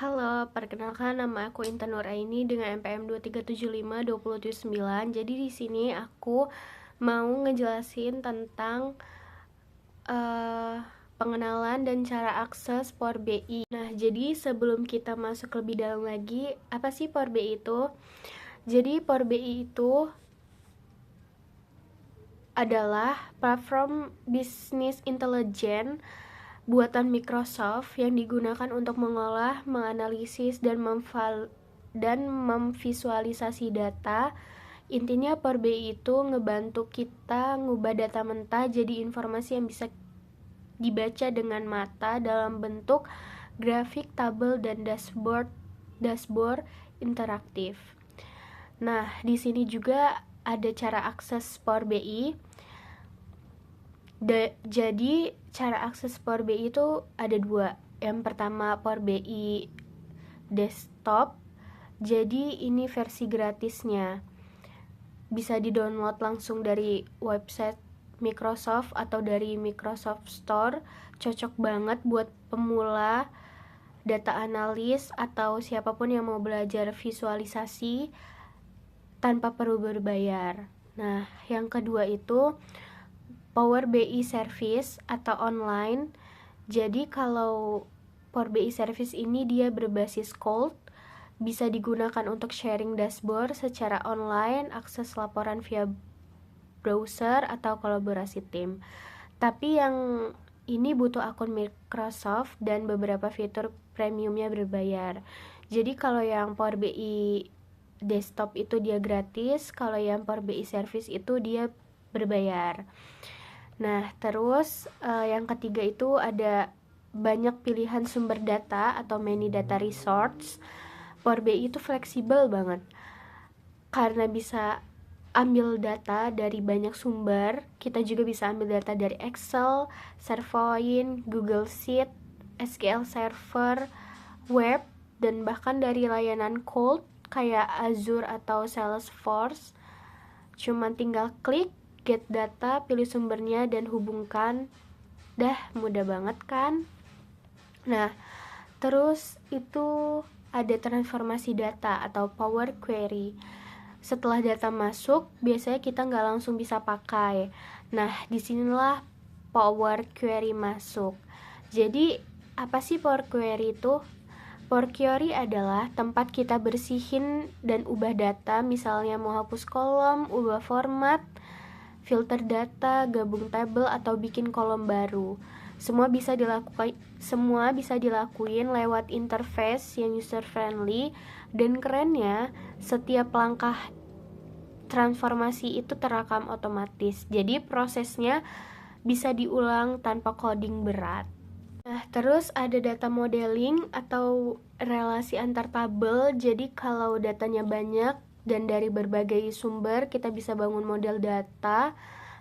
Halo, perkenalkan nama aku Intan Nuraini dengan NPM 23752079. Jadi di sini aku mau ngejelasin tentang eh, pengenalan dan cara akses Power BI. Nah, jadi sebelum kita masuk lebih dalam lagi, apa sih Power BI itu? Jadi Power BI itu adalah platform bisnis intelijen buatan Microsoft yang digunakan untuk mengolah, menganalisis, dan memvisualisasi data. Intinya Power BI itu ngebantu kita ngubah data mentah jadi informasi yang bisa dibaca dengan mata dalam bentuk grafik, tabel, dan dashboard interaktif. Nah, di sini juga ada cara akses Power BI. Jadi cara akses Power BI itu ada dua. Yang pertama Power BI desktop. Jadi ini versi gratisnya. Bisa di-download langsung dari website Microsoft atau dari Microsoft Store. Cocok banget buat pemula, data analis, atau siapapun yang mau belajar visualisasi tanpa perlu berbayar. Nah, yang kedua itu Power BI Service atau online. Jadi kalau Power BI Service ini dia berbasis cold, bisa digunakan untuk sharing dashboard secara online, akses laporan via browser, atau kolaborasi tim. Tapi yang ini butuh akun Microsoft dan beberapa fitur premiumnya berbayar. Jadi kalau yang Power BI desktop itu dia gratis, kalau yang Power BI Service itu dia berbayar. Nah, terus yang ketiga itu ada banyak pilihan sumber data atau many data resource. Power BI itu fleksibel banget karena bisa ambil data dari banyak sumber. Kita juga bisa ambil data dari Excel, SharePoint, Google Sheet, SQL Server, web, dan bahkan dari layanan cold kayak Azure atau Salesforce. Cuma tinggal klik get data, pilih sumbernya, dan hubungkan. Dah, mudah banget kan? Nah, terus itu ada transformasi data atau Power Query. Setelah data masuk, biasanya kita nggak langsung bisa pakai. Nah, disinilah Power Query masuk. Jadi, apa sih Power Query itu? Power Query adalah tempat kita bersihin dan ubah data, misalnya mau hapus kolom, ubah format, filter data, gabung tabel, atau bikin kolom baru. Semua bisa dilakuin lewat interface yang user friendly, dan kerennya setiap langkah transformasi itu terekam otomatis. Jadi prosesnya bisa diulang tanpa coding berat. Nah, terus ada data modeling atau relasi antar tabel. Jadi kalau datanya banyak dan dari berbagai sumber, kita bisa bangun model data.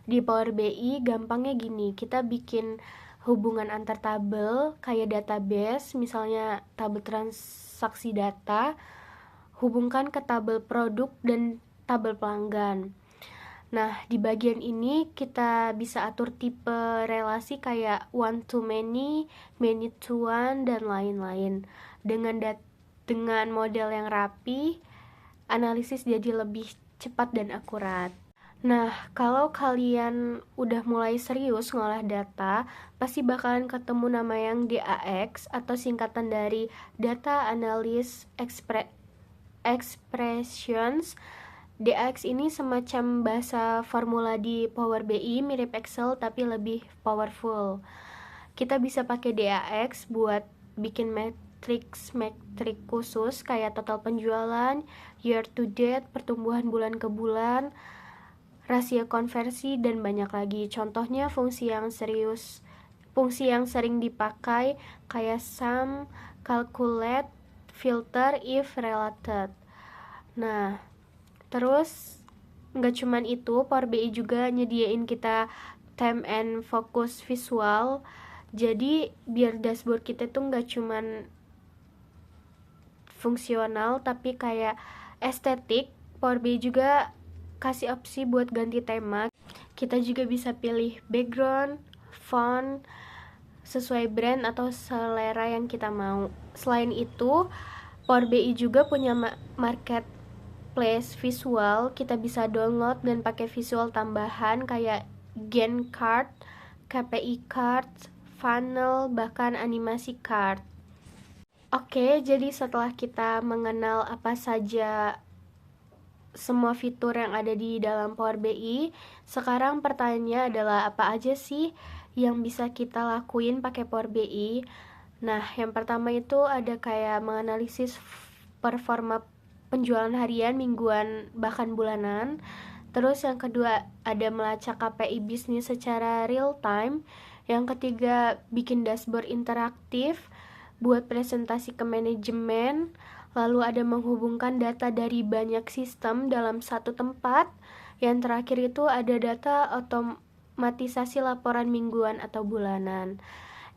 Di Power BI gampangnya gini, kita bikin hubungan antar tabel kayak database, misalnya tabel transaksi data, hubungkan ke tabel produk dan tabel pelanggan. Nah, di bagian ini kita bisa atur tipe relasi kayak one to many, many to one, dan lain-lain. Dengan model yang rapi, analisis jadi lebih cepat dan akurat. Nah, kalau kalian udah mulai serius ngolah data, pasti bakalan ketemu nama yang DAX atau singkatan dari Data Analysis Expressions. DAX ini semacam bahasa formula di Power BI, mirip Excel tapi lebih powerful. Kita bisa pakai DAX buat bikin metrik khusus kayak total penjualan, year to date, pertumbuhan bulan ke bulan, rasio konversi, dan banyak lagi. Contohnya fungsi yang sering dipakai kayak sum, calculate, filter, if related. Nah, terus nggak cuman itu, Power BI juga nyediain kita time and focus visual. Jadi biar dashboard kita tuh nggak cuman fungsional tapi kayak estetik, Power BI juga kasih opsi buat ganti tema. Kita juga bisa pilih background, font, sesuai brand atau selera yang kita mau. Selain itu, Power BI juga punya marketplace visual. Kita bisa download dan pakai visual tambahan kayak Gantt card, KPI card, funnel, bahkan animasi card. Oke, jadi setelah kita mengenal apa saja semua fitur yang ada di dalam Power BI, sekarang pertanyaannya adalah apa aja sih yang bisa kita lakuin pakai Power BI? Nah, yang pertama itu ada kayak menganalisis performa penjualan harian, mingguan, bahkan bulanan. Terus yang kedua ada melacak KPI bisnis secara real time. Yang ketiga bikin dashboard interaktif, buat presentasi ke manajemen. Lalu ada menghubungkan data dari banyak sistem dalam satu tempat. Yang terakhir itu ada data otomatisasi laporan mingguan atau bulanan.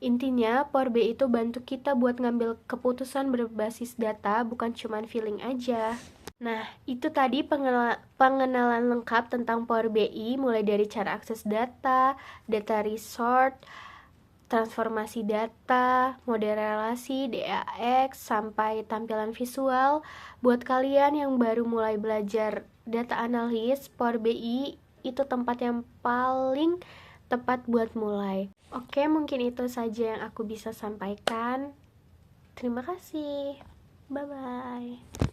Intinya, Power BI itu bantu kita buat ngambil keputusan berbasis data, bukan cuman feeling aja. Nah, itu tadi pengenalan lengkap tentang Power BI, mulai dari cara akses data, data resort, transformasi data, model relasi, DAX, sampai tampilan visual. Buat kalian yang baru mulai belajar data analis, Power BI itu tempat yang paling tepat buat mulai. Oke, mungkin itu saja yang aku bisa sampaikan. Terima kasih. Bye-bye.